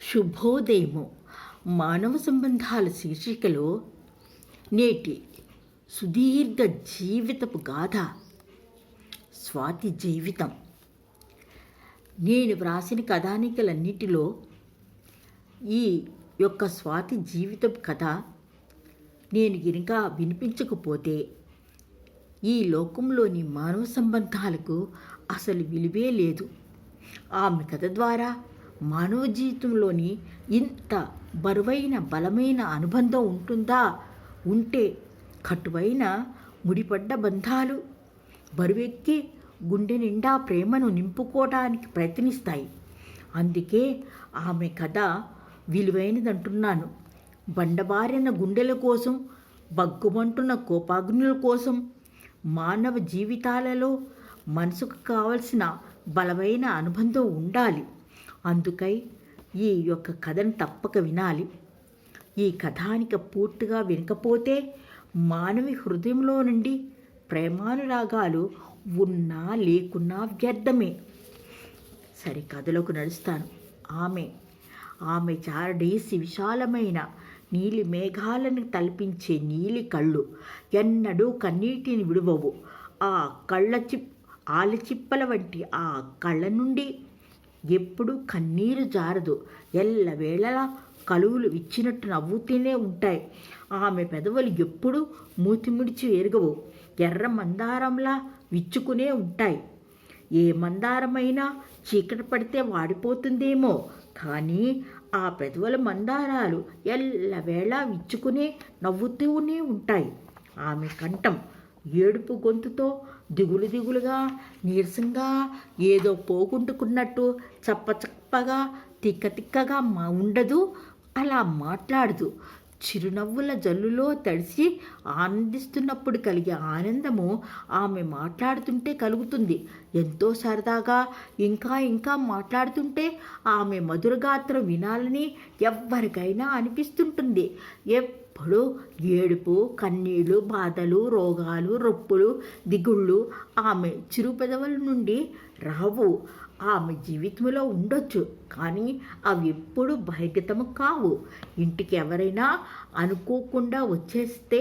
శుభోదయము. మానవ సంబంధాల శీర్షికలో నేటి సుదీర్ఘ జీవితపు గాథ స్వాతి జీవితం. నేను వ్రాసిన కథానికలన్నిటిలో ఈ యొక్క స్వాతి జీవితపు కథ నేను ఇంకా వినిపించకపోతే ఈ లోకంలోని మానవ సంబంధాలకు అసలు విలువే లేదు. ఆమె కథ ద్వారా మానవ జీవితంలోని ఇంత బరువైన బలమైన అనుబంధం ఉంటుందా? ఉంటే కటువైన ముడిపడ్డ బంధాలు బరువెక్కి గుండె నిండా ప్రేమను నింపుకోవడానికి ప్రయత్నిస్తాయి. అందుకే ఆమె కథ విలువైనదంటున్నాను. బండబారిన గుండెల కోసం, బగ్గుమంటున్న కోపాగ్నుల కోసం, మానవ జీవితాలలో మనసుకు కావలసిన బలమైన అనుబంధం ఉండాలి. అందుకై ఈ యొక్క కథను తప్పక వినాలి. ఈ కథానిక పూర్తిగా వినకపోతే మానవి హృదయంలో నుండి ప్రేమానురాగాలు ఉన్నా లేకున్నా వ్యర్థమే. సరే, కథలోకి నడుస్తాను. ఆమె చారడేసి విశాలమైన నీలి మేఘాలను తలపించే నీలి కళ్ళు ఎన్నడూ కన్నీటిని విడువవు. ఆ ఆలచిప్పల వంటి ఆ కళ్ళ నుండి ఎప్పుడు కన్నీరు జారదు. ఎల్లవేళలా కలువులు ఇచ్చినట్టు నవ్వుతూనే ఉంటాయి. ఆమె పెదవులు ఎప్పుడు మూతిముడిచి ఎరగవు. ఎర్ర మందారంలా విచ్చుకునే ఉంటాయి. ఏ మందారమైనా చీకటి పడితే వాడిపోతుందేమో, కానీ ఆ పెదవుల మందారాలు ఎల్లవేళలా విచ్చుకునే నవ్వుతూనే ఉంటాయి. ఆమె కంఠం ఏడుపు గొంతుతో దిగులుగా నీరసంగా ఏదో పోగొట్టుకున్నట్టు చప్పచప్పగా తిక్కగా ఉండదు. అలా మాట్లాడదు. చిరునవ్వుల జల్లులో తడిసి ఆనందిస్తున్నప్పుడు కలిగే ఆనందము ఆమె మాట్లాడుతుంటే కలుగుతుంది. ఎంతో సరదాగా ఇంకా మాట్లాడుతుంటే ఆమె మధురగాత్రం వినాలని ఎవ్వరికైనా అనిపిస్తుంటుంది. ఎప్పుడు ఏడుపు, కన్నీళ్ళు, బాధలు, రోగాలు, రొప్పులు, దిగుళ్ళు ఆమె చిరు పెదవుల నుండి రావు. ఆమె జీవితంలో ఉండొచ్చు, కానీ అవి ఎప్పుడు బహిర్గతము కావు. ఇంటికి ఎవరైనా అనుకోకుండా వచ్చేస్తే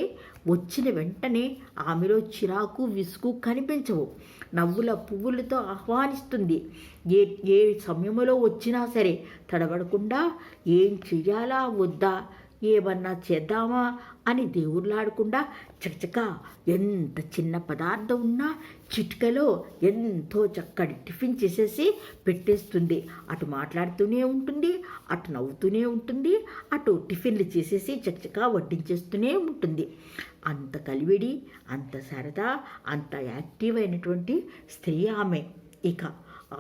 వచ్చిన వెంటనే ఆమెలో చిరాకు, విసుగు కనిపించవు. నవ్వుల పువ్వులతో ఆహ్వానిస్తుంది. ఏ సమయంలో వచ్చినా సరే తడబడకుండా ఏం చెయ్యాలా వద్దా, ఏమన్నా చేద్దామా అని దేవుళ్ళాడకుండా చకచక ఎంత చిన్న పదార్థం ఉన్నా చిటికలో ఎంతో చక్కటి టిఫిన్ చేసేసి పెట్టేస్తుంది. అటు మాట్లాడుతూనే ఉంటుంది, అటు నవ్వుతూనే ఉంటుంది, అటు టిఫిన్లు చేసేసి చకచక వడ్డించేస్తూనే ఉంటుంది. అంత కలివిడి, అంత సరదా, అంత యాక్టివ్ అయినటువంటి స్త్రీ ఆమె. ఇక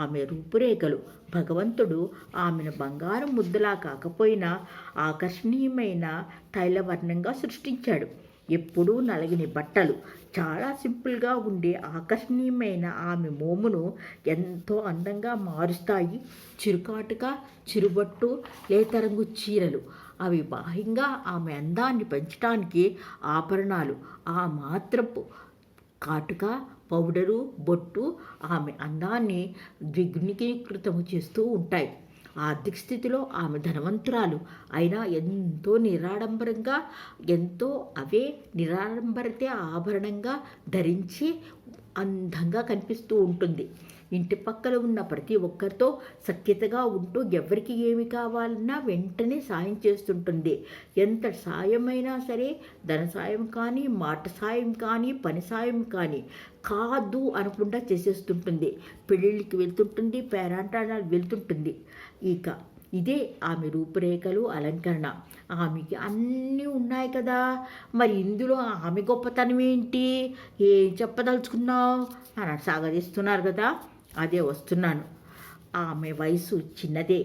ఆమె రూపురేఖలు భగవంతుడు ఆమెను బంగారం ముద్దలా కాకపోయినా ఆకర్షణీయమైన తైలవర్ణంగా సృష్టించాడు. ఎప్పుడూ నలగని బట్టలు, చాలా సింపుల్గా ఉండే ఆకర్షణీయమైన ఆమె మోమును ఎంతో అందంగా మారుస్తాయి. చిరుకాటుగా చిరుబట్టు, లేతరంగు చీరలు, అవి బాహ్యంగా ఆమె అందాన్ని పెంచడానికి ఆభరణాలు, ఆ మాత్రపు కాటుక, పౌడరు, బొట్టు ఆమె అందాన్ని ద్విగుణీకృతము చేస్తూ ఉంటాయి. ఆర్థిక స్థితిలో ఆమె ధనవంతురాలు అయినా ఎంతో అవే నిరాడంబరతే ఆభరణంగా ధరించి అందంగా కనిపిస్తూ ఉంటుంది. ఇంటి పక్కన ఉన్న ప్రతి ఒక్కరితో సఖ్యతగా ఉంటూ ఎవరికి ఏమి కావాలన్నా వెంటనే సాయం చేస్తుంటుంది. ఎంత సాయమైనా సరే, ధన సాయం కానీ, మాట సాయం కానీ, పని సాయం కానీ కాదు అనకుండా చేసేస్తుంటుంది. పెళ్ళిళ్ళకి వెళ్తుంటుంది, పేరంటాలు వెళ్తుంటుంది. ఇక ఇదే ఆమె రూపురేఖలు, అలంకరణ. ఆమెకి అన్నీ ఉన్నాయి కదా, మరి ఇందులో ఆమె గొప్పతనం ఏంటి, ఏం చెప్పదలుచుకున్నావు అని సాగదీస్తున్నారు కదా. అదే వస్తున్నాను. ఆమె వయసు చిన్నదే.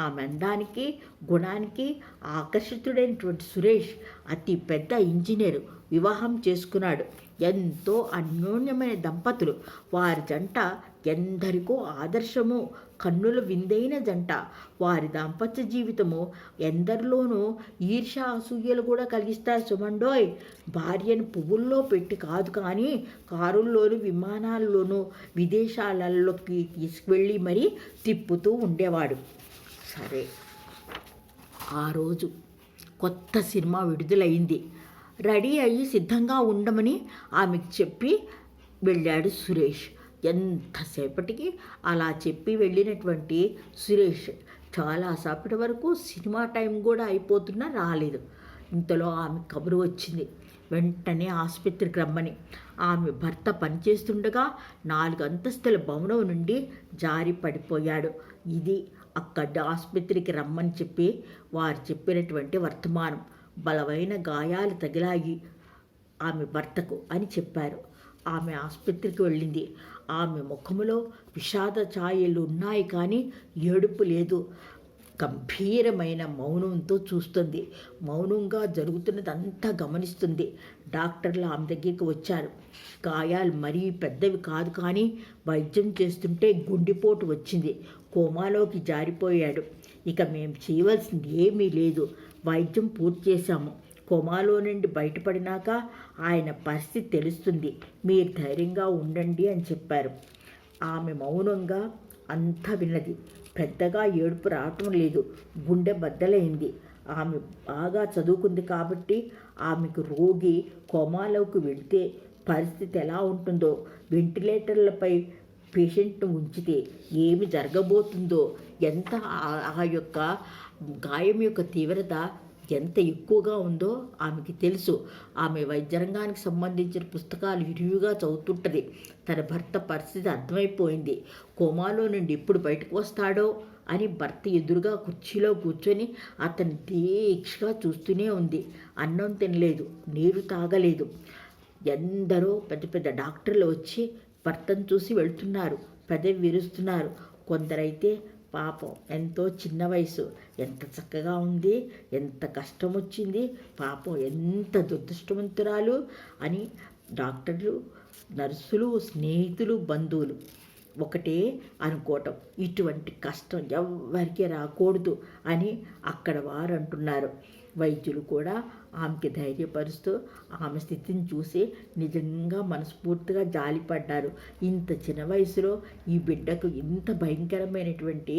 ఆమె అందానికి, గుణానికి ఆకర్షితుడైనటువంటి సురేష్ అతి పెద్ద ఇంజనీరు వివాహం చేసుకున్నాడు. ఎంతో అన్యోన్యమైన దంపతులు. వారి జంట ఎందరికో ఆదర్శము, కన్నుల విందైన జంట. వారి దాంపత్య జీవితము ఎందరిలోనూ ఈర్ష, అసూయలు కూడా కలిగిస్తాయి సుమండోయ్. భార్యను పువ్వుల్లో పెట్టి కాదు, కానీ కారుల్లోనూ, విమానాల్లోనూ, విదేశాలలోకి తీసుకువెళ్ళి మరీ తిప్పుతూ ఉండేవాడు. సరే, ఆ రోజు కొత్త సినిమా విడుదలైంది. రెడీ అయ్యి సిద్ధంగా ఉండమని ఆమెకు చెప్పి వెళ్ళాడు సురేష్. ఎంతసేపటికి అలా చెప్పి వెళ్ళినటువంటి సురేష్ చాలాసేపటి వరకు సినిమా టైం కూడా అయిపోతున్నా రాలేదు. ఇంతలో ఆమె కబురు వచ్చింది. వెంటనే ఆసుపత్రికి రమ్మని. ఆమె భర్త పనిచేస్తుండగా 4 అంతస్తుల భవనం నుండి జారి పడిపోయాడు. ఇది అక్కడి ఆసుపత్రికి రమ్మని చెప్పి వారు చెప్పినటువంటి వర్తమానం. బలమైన గాయాలు తగిలాయి ఆమె భర్తకు అని చెప్పారు. ఆమె ఆసుపత్రికి వెళ్ళింది. ఆమె ముఖములో విషాద ఛాయలు ఉన్నాయి కానీ ఏడుపు లేదు. గంభీరమైన మౌనంతో చూస్తుంది. మౌనంగా జరుగుతున్నదంతా గమనిస్తుంది. డాక్టర్లు ఆమె దగ్గరికి వచ్చారు. గాయాలు మరీ పెద్దవి కాదు కానీ వైద్యం చేస్తుంటే గుండెపోటు వచ్చింది. కోమాలోకి జారిపోయాడు. ఇక మేము చేయవలసింది ఏమీ లేదు. వైద్యం పూర్తి చేశాము. కోమాలో నుండి బయటపడినాక ఆయన పరిస్థితి తెలుస్తుంది. మీరు ధైర్యంగా ఉండండి అని చెప్పారు. ఆమె మౌనంగా అంతా విన్నది. పెద్దగా ఏడుపు రావటం లేదు. గుండె బద్దలైంది. ఆమె బాగా చదువుకుంది కాబట్టి ఆమెకు రోగి కోమాలోకి వెళ్తే పరిస్థితి ఎలా ఉంటుందో, వెంటిలేటర్లపై పేషెంట్ను ఉంచితే ఏమి జరగబోతుందో, ఎంత ఆ యొక్క గాయం యొక్క తీవ్రత ఎంత ఎక్కువగా ఉందో ఆమెకి తెలుసు. ఆమె వైద్య రంగానికి సంబంధించిన పుస్తకాలు విరివిగా చదువుతుంటుంది. తన భర్త పరిస్థితి అర్థమైపోయింది. కోమాలో నుండి ఎప్పుడు బయటకు వస్తాడో అని భర్త ఎదురుగా కుర్చీలో కూర్చొని అతని దీక్షగా చూస్తూనే ఉంది. అన్నం తినలేదు, నీరు తాగలేదు. ఎందరో పెద్ద పెద్ద డాక్టర్లు వచ్చి భర్తను చూసి వెళ్తున్నారు, పెదవి విరుస్తున్నారు. కొందరైతే పాపం ఎంతో చిన్న వయసు, ఎంత చక్కగా ఉంది, ఎంత కష్టం వచ్చింది, పాపం ఎంత దురదృష్టవంతురాలు అని డాక్టర్లు, నర్సులు, స్నేహితులు, బంధువులు ఒకటే అనుకోవటం. ఇటువంటి కష్టం ఎవ్వరికీ రాకూడదు అని అక్కడ వారు అంటున్నారు. వైద్యులు కూడా ఆమెకి ధైర్యపరుస్తూ ఆమె స్థితిని చూసి నిజంగా మనస్ఫూర్తిగా జాలిపడ్డారు. ఇంత చిన్న వయసులో ఈ బిడ్డకు ఇంత భయంకరమైనటువంటి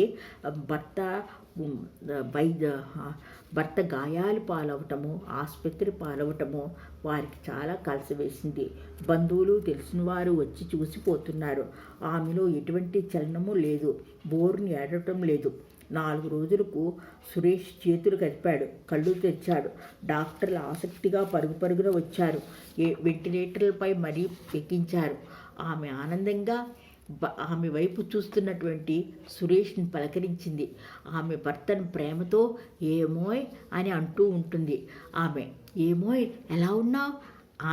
భర్త గాయాలు పాలవటము, ఆసుపత్రి పాలవటము వారికి చాలా కలిసివేసింది. బంధువులు, తెలిసిన వారు వచ్చి చూసిపోతున్నారు. ఆమెలో ఎటువంటి చలనము లేదు, బోరుని ఏడటం లేదు. 4 రోజులకు సురేష్ చేతులు కదిపాడు, కళ్ళు తెరిచాడు. డాక్టర్లు ఆసక్తిగా పరుగున వచ్చారు. వెంటిలేటర్లపై మరీ ఎక్కించారు. ఆమె ఆనందంగా ఆమె వైపు చూస్తున్నటువంటి సురేష్ని పలకరించింది. ఆమె భర్తను ప్రేమతో ఏమోయ్ అని అంటూ ఉంటుంది. ఆమె ఏమోయ్ ఎలా ఉన్నావు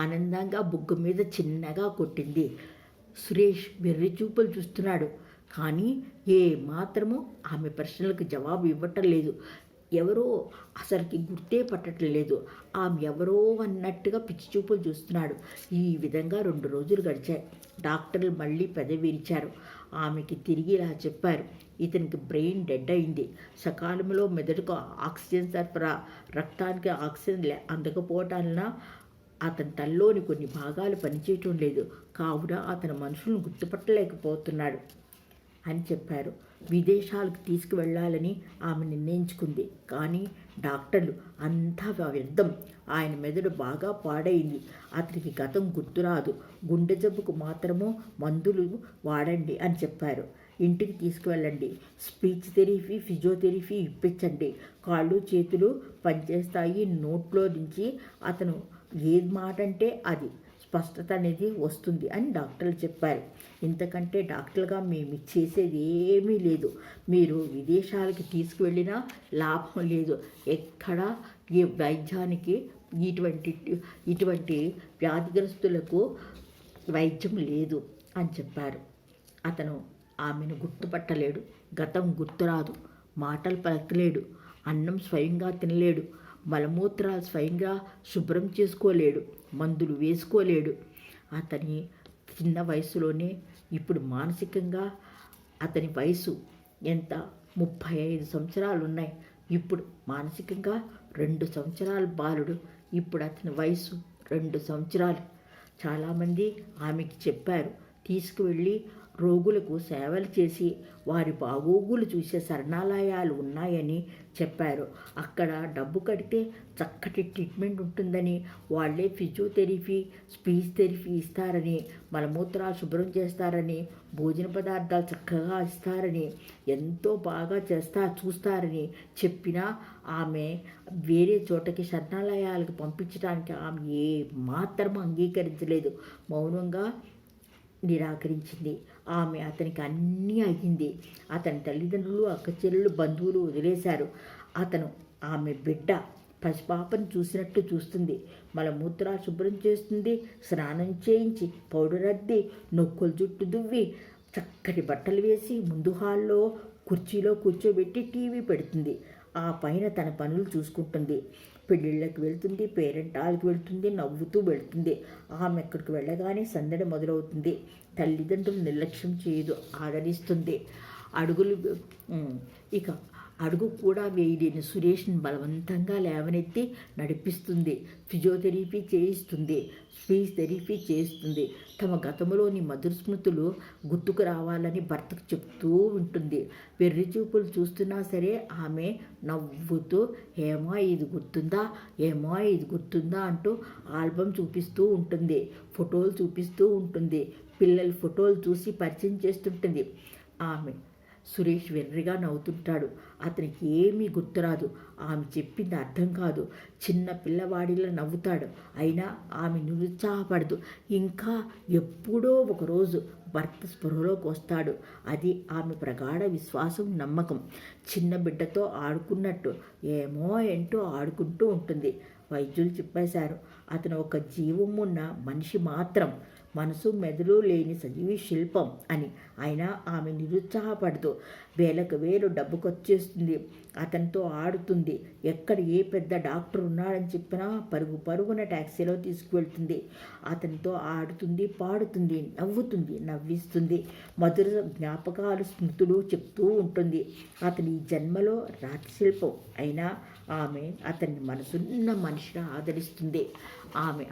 ఆనందంగా బుగ్గ మీద చిన్నగా కొట్టింది. సురేష్ వెర్రి చూపులు చూస్తున్నాడు కానీ ఏ మాత్రము ఆమె ప్రశ్నలకు జవాబు ఇవ్వటం లేదు. ఎవరో అసలుకి గుర్తే పట్టడం లేదు. ఆమె ఎవరో అన్నట్టుగా పిచ్చి చూపులు చూస్తున్నాడు. ఈ విధంగా 2 రోజులు గడిచాయి. డాక్టర్లు మళ్ళీ పెదవిరిచారు. ఆమెకి తిరిగి ఇలా చెప్పారు. ఇతనికి బ్రెయిన్ డెడ్ అయింది. సకాలంలో మెదడుకు ఆక్సిజన్ సరఫరా, రక్తానికి ఆక్సిజన్ అందకపోవటాలన అతని తల్లోని కొన్ని భాగాలు పనిచేయటం లేదు. కావున అతను మనుషులను గుర్తుపట్టలేకపోతున్నాడు అని చెప్పారు. విదేశాలకు తీసుకువెళ్ళాలని ఆమె నిర్ణయించుకుంది. కానీ డాక్టర్లు అంతా వ్యర్థం. ఆయన మెదడు బాగా పాడైంది. అతనికి గతం గుర్తురాదు. గుండె జబ్బుకు మాత్రము మందులు వాడండి అని చెప్పారు. ఇంటికి తీసుకువెళ్ళండి, స్పీచ్ థెరపీ, ఫిజియోథెరపీ ఇప్పించండి. కాళ్ళు చేతులు పనిచేస్తాయి. నోట్లో నుంచి అతను ఏది మాట అంటే అది స్పష్టత అనేది వస్తుంది అని డాక్టర్లు చెప్పారు. ఇంతకంటే డాక్టర్లుగా మేము చేసేది ఏమీ లేదు. మీరు విదేశాలకి తీసుకువెళ్ళినా లాభం లేదు. ఎక్కడ ఈ వైద్యానికి ఇటువంటి వ్యాధిగ్రస్తులకు వైద్యం లేదు అని చెప్పారు. అతను ఆమెను గుర్తుపట్టలేడు. గతం గుర్తురాదు. మాటలు పలకలేడు. అన్నం స్వయంగా తినలేడు. మలమూత్రాలు స్వయంగా శుభ్రం చేసుకోలేడు. మందులు వేసుకోలేడు. అతని చిన్న వయసులోనే ఇప్పుడు మానసికంగా అతని వయసు ఎంత 35 సంవత్సరాలు ఉన్నాయి. ఇప్పుడు మానసికంగా 2 సంవత్సరాల బాలుడు. ఇప్పుడు అతని వయసు 2 సంవత్సరాలు. చాలామంది ఆమెకి చెప్పారు తీసుకువెళ్ళి రోగులకు సేవలు చేసి వారి బాగోగులు చూసే శరణాలయాలు ఉన్నాయని చెప్పారు. అక్కడ డబ్బు కడితే చక్కటి ట్రీట్మెంట్ ఉంటుందని, వాళ్ళే ఫిజియోథెరపీ, స్పీచ్ థెరపీ ఇస్తారని, మలమూత్రాలు శుభ్రం చేస్తారని, భోజన పదార్థాలు చక్కగా ఇస్తారని, ఎంతో బాగా చూస్తారని చెప్పినా ఆమె వేరే చోటకి శరణాలయాలకు పంపించడానికి ఆమె ఏ మాత్రం అంగీకరించలేదు. మౌనంగా నిరాకరించింది. ఆమె అతనికి అన్నీ అయ్యింది. అతని తల్లిదండ్రులు, అక్కచెల్లెలు, బంధువులు వదిలేశారు. అతను ఆమె బిడ్డ పసిపాపను చూసినట్టు చూస్తుంది. మలమూత్రాలు శుభ్రం చేస్తుంది, స్నానం చేయించి పౌడర్ అద్ది, నొక్కుల జుట్టు దువ్వి, చక్కటి బట్టలు వేసి ముందు హాల్లో కుర్చీలో కూర్చోబెట్టి టీవీ పెడుతుంది. ఆ పైన తన పనులు చూసుకుంటుంది. పెళ్ళిళ్ళకి వెళ్తుంది, పేరెంటాలకు వెళ్తుంది, నవ్వుతూ వెళ్తుంది. ఆమె ఎక్కడికి వెళ్ళగానే సందడి మొదలవుతుంది. తల్లిదండ్రులు నిర్లక్ష్యం చేయదు, ఆదరిస్తుంది. ఇక అడుగు కూడా వేయలేని సురేష్ని బలవంతంగా లేవనెత్తి నడిపిస్తుంది. ఫిజియోథెరపీ చేయిస్తుంది, స్పీచ్ థెరపీ చేయిస్తుంది. తమ గతంలోని మధుర స్మృతులు గుర్తుకు రావాలని భర్తకు చెప్తూ ఉంటుంది. వెర్రి చూపులు చూస్తున్నా సరే ఆమె నవ్వుతూ ఏమో ఇది గుర్తుందా అంటూ ఆల్బమ్ చూపిస్తూ ఉంటుంది. ఫోటోలు చూపిస్తూ ఉంటుంది. పిల్లల ఫోటోలు చూసి పరిచయం చేస్తుంటుంది. సురేష్ వెర్రిగా నవ్వుతుంటాడు. అతనికి ఏమీ గుర్తురాదు. ఆమె చెప్పింది అర్థం కాదు. చిన్న పిల్లవాడిలా నవ్వుతాడు. అయినా ఆమె నిరుత్సాహపడదు. ఇంకా ఎప్పుడో ఒకరోజు భర్త స్పృహలోకి వస్తాడు. అది ఆమె ప్రగాఢ విశ్వాసం, నమ్మకం. చిన్న బిడ్డతో ఆడుకున్నట్టు ఏంటో ఆడుకుంటూ ఉంటుంది. వైద్యులు చెప్పేశారు, అతను ఒక జీవం ఉన్న మనిషి మాత్రం, మనసు మెదడు లేని సజీవి శిల్పం అని. అయినా ఆమె నిరుత్సాహపడదు. వేలకు వేలు డబ్బుకొచ్చేస్తుంది. అతనితో ఆడుతుంది. ఎక్కడ ఏ పెద్ద డాక్టర్ ఉన్నాడని చెప్పినా పరుగున ట్యాక్సీలో తీసుకువెళ్తుంది. అతనితో ఆడుతుంది, పాడుతుంది, నవ్విస్తుంది. మధుర జ్ఞాపకాలు, స్మృతులు చెప్తూ ఉంటుంది. అతని ఈ జన్మలో రాతి శిల్పం. అయినా ఆమె అతన్ని మనసున్న మనిషిగా ఆదరిస్తుంది.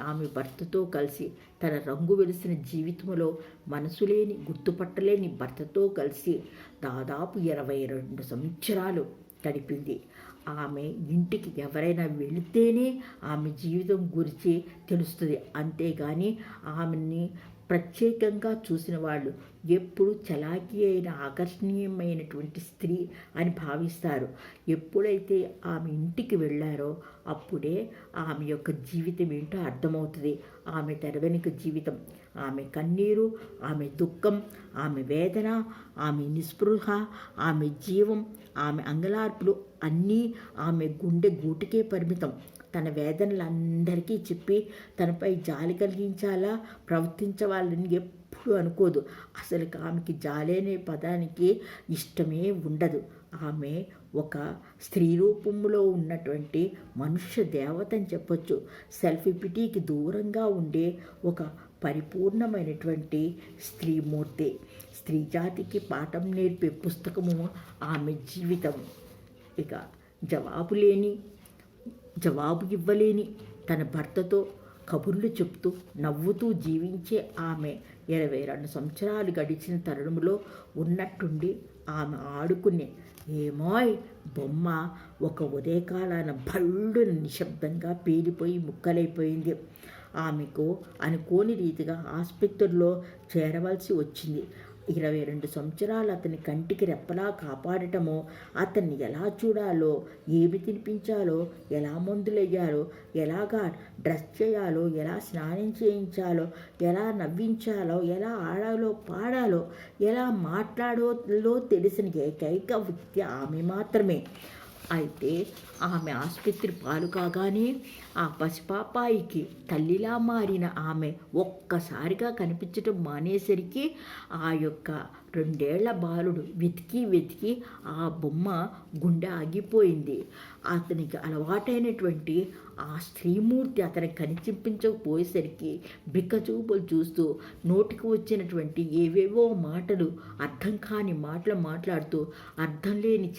ఆమె భర్తతో కలిసి తన రంగు వెలిసిన జీవితంలో మనసు లేని, గుర్తుపట్టలేని భర్తతో కలిసి దాదాపు 22 సంవత్సరాలు గడిపింది. ఆమె ఇంటికి ఎవరైనా వెళితేనే ఆమె జీవితం గురించి తెలుస్తుంది. అంతేగాని ఆమెని ప్రత్యేకంగా చూసిన వాళ్ళు ఎప్పుడు చలాకీ అయిన, ఆకర్షణీయమైనటువంటి స్త్రీ అని భావిస్తారు. ఎప్పుడైతే ఆమె ఇంటికి వెళ్ళారో అప్పుడే ఆమె యొక్క జీవితం ఏంటో అర్థమవుతుంది. ఆమె తెరవెనుక జీవితం, ఆమె కన్నీరు, ఆమె దుఃఖం, ఆమె వేదన, ఆమె నిస్పృహ, ఆమె జీవం, ఆమె అంగలార్పులు అన్నీ ఆమె గుండె గూటికే పరిమితం. తన వేదనలందరికీ చెప్పి తనపై జాలి కలిగించాలా, ప్రవర్తించవాలని ఎప్పుడు అనుకోదు. అసలు ఆమెకి జాలి అనే పదానికి ఇష్టమే ఉండదు. ఆమె ఒక స్త్రీ రూపంలో ఉన్నటువంటి మనుష్య దేవత అని చెప్పొచ్చు. సెల్ఫ్ పిటీకి దూరంగా ఉండే ఒక పరిపూర్ణమైనటువంటి స్త్రీమూర్తి. స్త్రీ జాతికి పాఠం నేర్పే పుస్తకము ఆమె జీవితం. ఇక జవాబు ఇవ్వలేని తన భర్తతో కబుర్లు చెప్తూ నవ్వుతూ జీవించే ఆమె 22 సంవత్సరాలు గడిచిన తరుణంలో ఉన్నట్టుండి ఆమె ఆడుకునే ఏమోయ్ బొమ్మ ఒక ఉదయకాలాన భళ్ళున నిశ్శబ్దంగా పేలిపోయి ముక్కలైపోయింది. ఆమెకు అనుకోని రీతిగా ఆసుపత్రిలో చేరవలసి వచ్చింది. 22 సంవత్సరాలు అతని కంటికి రెప్పలా కాపాడటమో, అతన్ని ఎలా చూడాలో, ఏమి తినిపించాలో, ఎలా మందులయ్యాలో, ఎలాగా డ్రెస్ చేయాలో, ఎలా స్నానం చేయించాలో, ఎలా నవ్వించాలో, ఎలా ఆడాలో, పాడాలో, ఎలా మాట్లాడాలో తెలిసిన ఏకైక వ్యక్తి ఆమె మాత్రమే. అయితే ఆమె ఆసుపత్రి పాలు కాగానే ఆ పసిపాపాయికి తల్లిలా మారిన ఆమె ఒక్కసారిగా కనిపించడం మానేసరికి ఆ యొక్క 2 ఏళ్ల బాలుడు వెతికి వెతికి ఆ బొమ్మ గుండె ఆగిపోయింది. అతనికి అలవాటైనటువంటి ఆ స్త్రీమూర్తి అతనికి కనిపించకపోయేసరికి బిక్కచూపులు చూస్తూ నోటికి వచ్చినటువంటి ఏవేవో మాటలు, అర్థం కాని మాటలు మాట్లాడుతూ, అర్థం లేని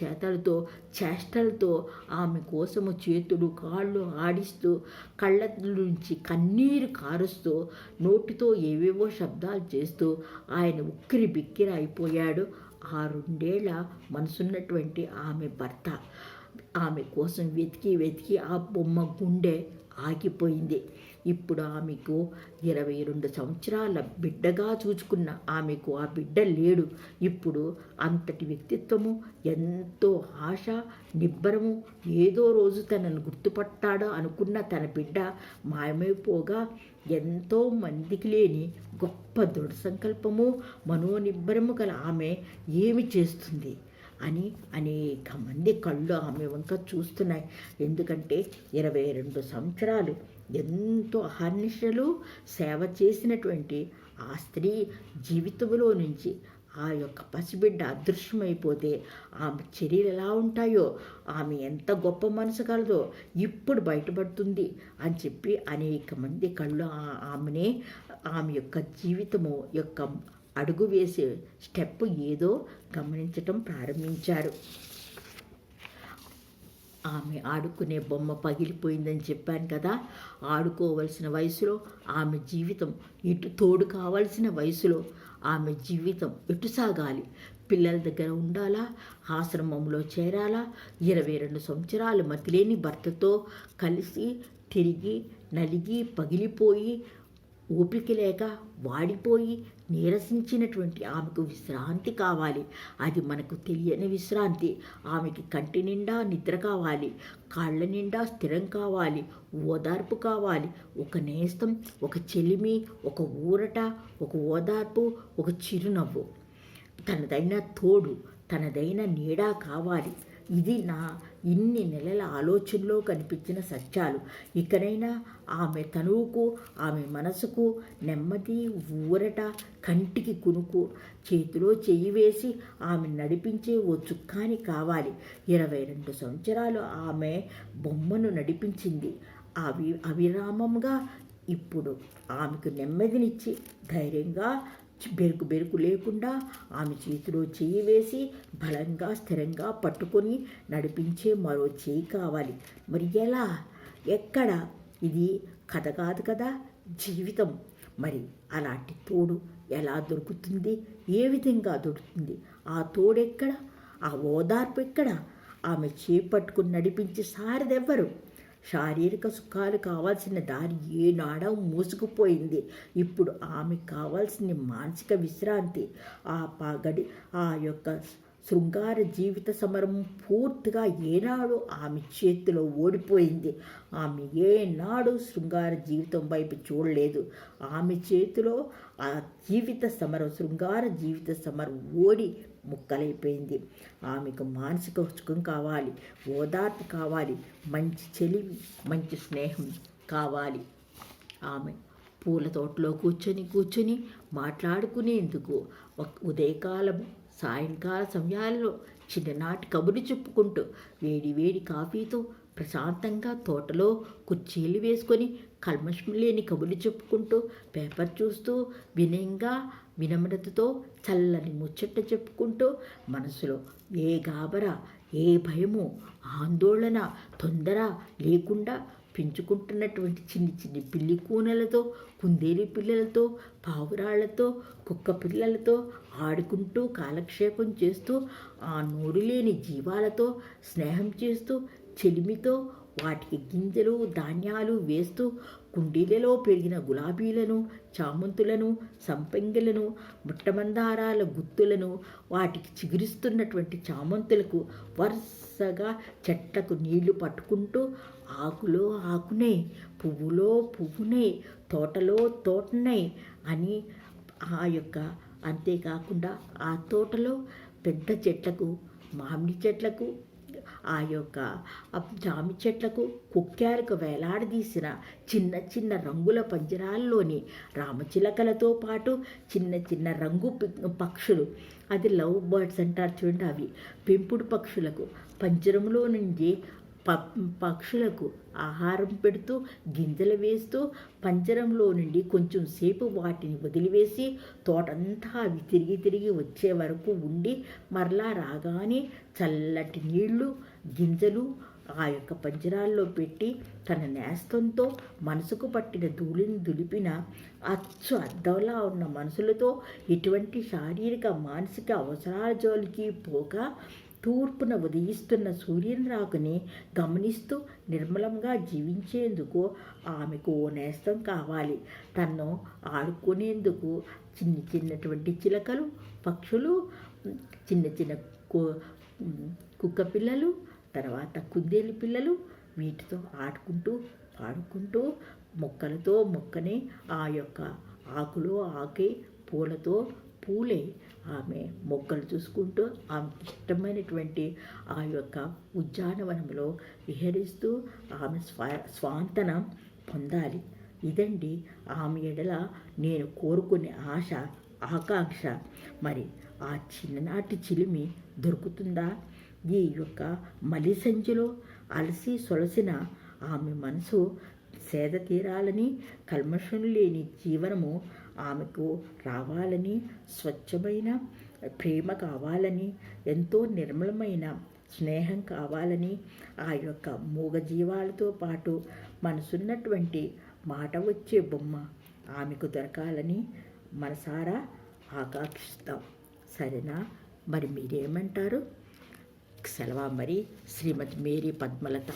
చేష్టలతో ఆమె కోసము చేతులు కాళ్ళు ఆడిస్తూ, కళ్ళ నుంచి కన్నీరు కారుస్తూ, నోటితో ఏవేవో శబ్దాలు చేస్తూ ఆయన ఉక్కిరి బిక్కిరి అయిపోయాడు. ఆ 2 ఏళ్ల మనసున్నటువంటి ఆమె భర్త. ఆమె కోసం వెతికి వెతికి ఆ బొమ్మ గుండె ఆగిపోయింది. ఇప్పుడు ఆమెకు 22 సంవత్సరాల బిడ్డగా చూచుకున్న ఆమెకు ఆ బిడ్డ లేడు. ఇప్పుడు అంతటి వ్యక్తిత్వము, ఎంతో ఆశ, నిబ్బరము, ఏదో రోజు తనను గుర్తుపట్టాడో అనుకున్న తన బిడ్డ మాయమైపోగా ఎంతో మందికి లేని గొప్ప దృఢ సంకల్పము, మనోనిబ్బరము గల ఆమె ఏమి చేస్తుంది అని అనేక మంది కళ్ళు ఆమె వంక చూస్తున్నాయి. ఎందుకంటే 22 సంవత్సరాలు ఎంతో అహర్నిశలు సేవ చేసినటువంటి ఆ స్త్రీ జీవితంలో నుంచి ఆ యొక్క పసిబిడ్డ అదృశ్యమైపోతే ఆమె చర్యలు ఎలా ఉంటాయో, ఆమె ఎంత గొప్ప మనసు కలదో ఇప్పుడు బయటపడుతుంది అని చెప్పి అనేక మంది కళ్ళు ఆమె యొక్క జీవితము యొక్క అడుగు వేసే స్టెప్ ఏదో గమనించటం ప్రారంభించారు. ఆమె ఆడుకునే బొమ్మ పగిలిపోయిందని చెప్పాను కదా. ఆడుకోవలసిన వయసులో ఆమె జీవితం ఎటు తోడు కావాల్సిన వయసులో ఆమె జీవితం ఎటు సాగాలి? పిల్లల దగ్గర ఉండాలా? ఆశ్రమంలో చేరాలా? 22 సంవత్సరాలు మతిలేని భర్తతో కలిసి తిరిగి నలిగి పగిలిపోయి ఓపిక లేక వాడిపోయి నీరసించినటువంటి ఆమెకు విశ్రాంతి కావాలి. అది మనకు తెలియని విశ్రాంతి. ఆమెకి కంటి నిండా నిద్ర కావాలి, కాళ్ళ నిండా స్థిరం కావాలి, ఓదార్పు కావాలి. ఒక నేస్తం, ఒక చెలిమి, ఒక ఊరట, ఒక ఓదార్పు, ఒక చిరునవ్వు, తనదైన తోడు, తనదైన నీడ కావాలి. ఇది నా ఇన్ని నెలల ఆలోచనలో కనిపించిన సత్యాలు. ఇకనైనా ఆమె తనువుకు, ఆమె మనసుకు నెమ్మది, ఊరట, కంటికి కునుకు, చేతిలో చెయ్యి వేసి ఆమె నడిపించే ఓ చుక్కాని కావాలి. 22 సంవత్సరాలు ఆమె బొమ్మను నడిపించింది అవిరామంగా. ఇప్పుడు ఆమెకు నెమ్మదినిచ్చి ధైర్యంగా బెరుకు లేకుండా ఆమె చేతిలో చేయి వేసి బలంగా స్థిరంగా పట్టుకొని నడిపించే మరో చేయి కావాలి. మరి ఎలా? ఎక్కడ? ఇది కథ కాదు కదా, జీవితం. మరి అలాంటి తోడు ఎలా దొరుకుతుంది? ఏ విధంగా దొరుకుతుంది? ఆ తోడెక్కడ? ఆ ఓదార్పు ఎక్కడ? ఆమె చేపట్టుకుని నడిపించే సారదెవ్వరు? శారీరక సుఖాలు కావాల్సిన దారి ఏనాడో మూసుకుపోయింది. ఇప్పుడు ఆమెకు కావాల్సిన మానసిక విశ్రాంతి. ఆ యొక్క శృంగార జీవిత సమరం పూర్తిగా ఏనాడు ఆమె చేతిలో ఓడిపోయింది. ఆమె ఏనాడు శృంగార జీవితం వైపు చూడలేదు. ఆమె చేతిలో ఆ శృంగార జీవిత సమరం ఓడి ముక్కలైపోయింది. ఆమెకు మానసిక సుఖం కావాలి, ఓదార్పు కావాలి, మంచి చెలివి, మంచి స్నేహం కావాలి. ఆమె పూల తోటలో కూర్చొని మాట్లాడుకునేందుకు ఉదయకాలం, సాయంకాల సమయాలలో చిన్ననాటి కబుర్లు చెప్పుకుంటూ వేడి కాఫీతో ప్రశాంతంగా తోటలో కుర్చీలు వేసుకొని కల్మషం లేని కబుర్లు చెప్పుకుంటూ పేపర్ చూస్తూ వినమ్రతతో చల్లని ముచ్చట చెప్పుకుంటూ మనసులో ఏ గాబరా, ఏ భయము, ఆందోళన, తొందర లేకుండా పెంచుకుంటున్నటువంటి చిన్ని పిల్లి కూనలతో, కుందేలు పిల్లలతో, పావురాళ్లతో, కుక్క పిల్లలతో ఆడుకుంటూ కాలక్షేపం చేస్తూ, ఆ నోరులేని జీవాలతో స్నేహం చేస్తూ, చెలిమితో వాటికి గింజలు ధాన్యాలు వేస్తూ, కుండీలలో పెరిగిన గులాబీలను, చామంతులను, సంపెంగలను, ముట్టమందారాల గుత్తులను, వాటికి చిగురిస్తున్నటువంటి చామంతులకు వరుసగా చెట్లకు నీళ్లు పట్టుకుంటూ, ఆకులో ఆకునే, పువ్వులో పువ్వునే, తోటలో తోటనే అని అంతేకాకుండా ఆ తోటలో పెద్ద చెట్లకు, మామిడి చెట్లకు, ఆ యొక్క జామి చెట్లకు కొక్కేరకు వేలాడదీసిన చిన్న చిన్న రంగుల పంజరాల్లోని రామచిలకలతో పాటు చిన్న చిన్న రంగు పక్షులు, అది లవ్ బర్డ్స్ అంటారు చూడండి, అవి పెంపుడు పక్షులకు పంజరంలో నుండి పక్షులకు ఆహారం పెడుతూ గింజలు వేస్తూ పంజరంలో నుండి కొంచెం సేపు వాటిని వదిలివేసి తోటంతా అవి తిరిగి తిరిగి వచ్చే వరకు ఉండి మరలా రాగానే చల్లటి నీళ్లు గింజలు ఆ యొక్క పంజరాల్లో పెట్టి తన నేస్తంతో మనసుకు పట్టిన ధూళిని దులిపిన అచ్చు అద్దంలా ఉన్న మనసులతో ఎటువంటి శారీరక మానసిక అవసరాల జోలికి పోక తూర్పున ఉదయిస్తున్న సూర్యుని రాకుని గమనిస్తూ నిర్మలంగా జీవించేందుకు ఆమెకు ఓ నేస్తం కావాలి. తన్ను ఆడుకునేందుకు చిన్నటువంటి చిలకలు, పక్షులు, చిన్న చిన్న కుక్క పిల్లలు, తర్వాత కుందేలు పిల్లలు, వీటితో ఆడుకుంటూ పాడుకుంటూ మొక్కలతో మొక్కనే, ఆ యొక్క ఆకులో ఆకే, పూలతో పూలే ఆమె మొక్కలు చూసుకుంటూ ఆమెకి ఇష్టమైనటువంటి ఆ యొక్క ఉద్యానవనంలో విహరిస్తూ ఆమె స్వాంతన పొందాలి. ఇదండి ఆమె ఎడల నేను కోరుకునే ఆశ, ఆకాంక్ష. మరి ఆ చిన్ననాటి చిలిమి దొరుకుతుందా? ఈ యొక్క మలి సంచిలో అలసి సొలసిన ఆమె మనసు సేద తీరాలని, కల్మషం లేని జీవనము ఆమెకు రావాలని, స్వచ్ఛమైన ప్రేమ కావాలని, ఎంతో నిర్మలమైన స్నేహం కావాలని, ఆ యొక్క మూగజీవాలతో పాటు మనసున్నటువంటి మాట వచ్చే బొమ్మ ఆమెకు దొరకాలని మనసారా ఆకాంక్షిస్తాం. సరేనా? మరి మీరేమంటారు? సెలవా మరి. శ్రీమతి మేరీ పద్మలత.